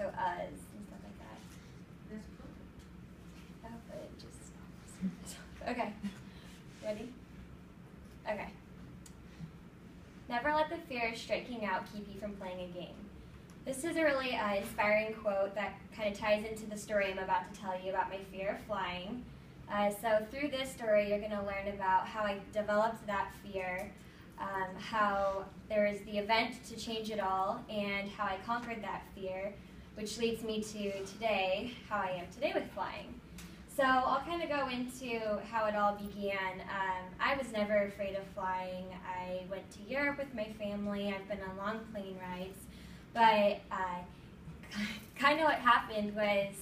so us and stuff like that. That's cool. Oh, but it just okay. Ready? Okay. Never let the fear of striking out keep you from playing a game. This is a really inspiring quote that kind of ties into the story I'm about to tell you about my fear of flying. So through this story, you're going to learn about how I developed that fear, how there was the event to change it all, and how I conquered that fear, which leads me to today, how I am today with flying. So I'll kind of go into how it all began. I was never afraid of flying. I went to Europe with my family. I've been on long plane rides. But kind of what happened was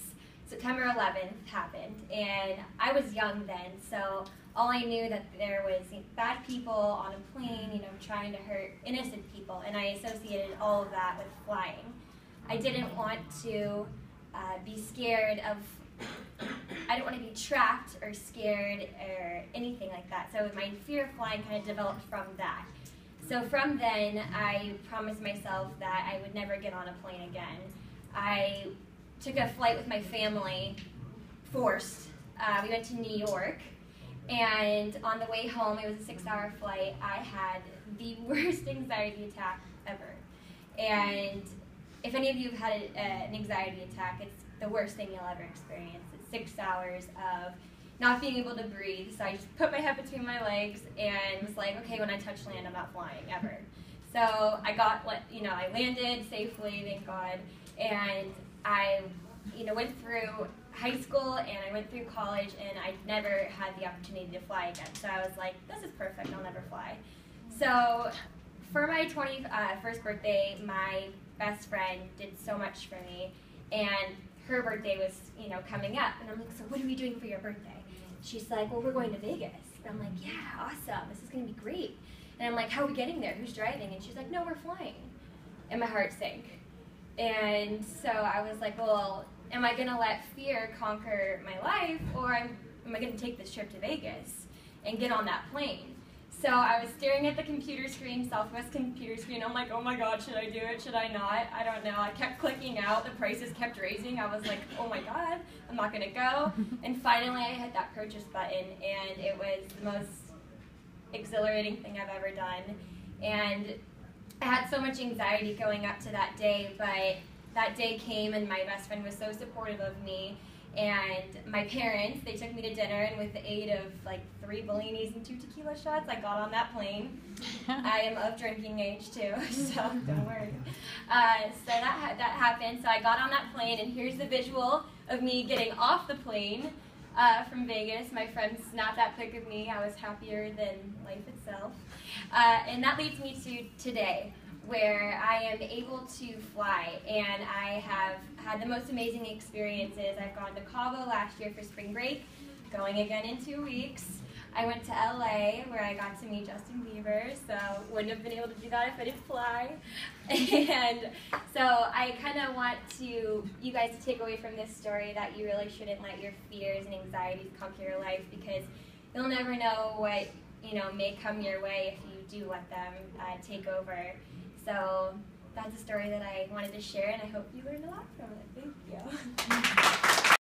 September 11th happened, and I was young then, so all I knew that there was bad people on a plane, trying to hurt innocent people, and I associated all of that with flying. I didn't want to be scared of, I didn't want to be trapped or scared or anything like that, so my fear of flying kind of developed from that. So from then, I promised myself that I would never get on a plane again. I took a flight with my family, forced. We went to New York, and on the way home, it was a 6-hour flight, I had the worst anxiety attack ever. And if any of you have had an anxiety attack, it's the worst thing you'll ever experience. It's 6 hours of not being able to breathe, so I just put my head between my legs and was like, okay, when I touch land, I'm not flying, ever. So I I landed safely, thank God, and I, went through high school and I went through college, and I never had the opportunity to fly again. So I was like, this is perfect, I'll never fly. So for my 21st birthday, my best friend did so much for me, and her birthday was, coming up, and I'm like, so what are we doing for your birthday? She's like, well, we're going to Vegas. And I'm like, yeah, awesome, this is going to be great. And I'm like, how are we getting there? Who's driving? And she's like, no, we're flying. And my heart sank. And so I was like, well, am I going to let fear conquer my life, or am I going to take this trip to Vegas and get on that plane? So I was staring at the computer screen, Southwest computer screen. I'm like, oh my God, should I do it? Should I not? I don't know. I kept clicking out. The prices kept raising. I was like, oh my God, I'm not going to go. And finally, I hit that purchase button, and it was the most exhilarating thing I've ever done. And I had so much anxiety going up to that day, but that day came, and my best friend was so supportive of me. And my parents, they took me to dinner, and with the aid of like 3 Bellinis and 2 tequila shots, I got on that plane. I am of drinking age too, so don't worry. So that happened. So I got on that plane, and here's the visual of me getting off the plane from Vegas. My friend snapped that pic of me. I was happier than life itself. And that leads me to today, where I am able to fly, and I have had the most amazing experiences. I've gone to Cabo last year for spring break, going again in 2 weeks. I went to LA, where I got to meet Justin Bieber, so wouldn't have been able to do that if I didn't fly. And so I kind of want you guys to take away from this story that you really shouldn't let your fears and anxieties conquer your life, because you'll never know what may come your way if you do let them take over. So that's a story that I wanted to share, and I hope you learned a lot from it. Thank you.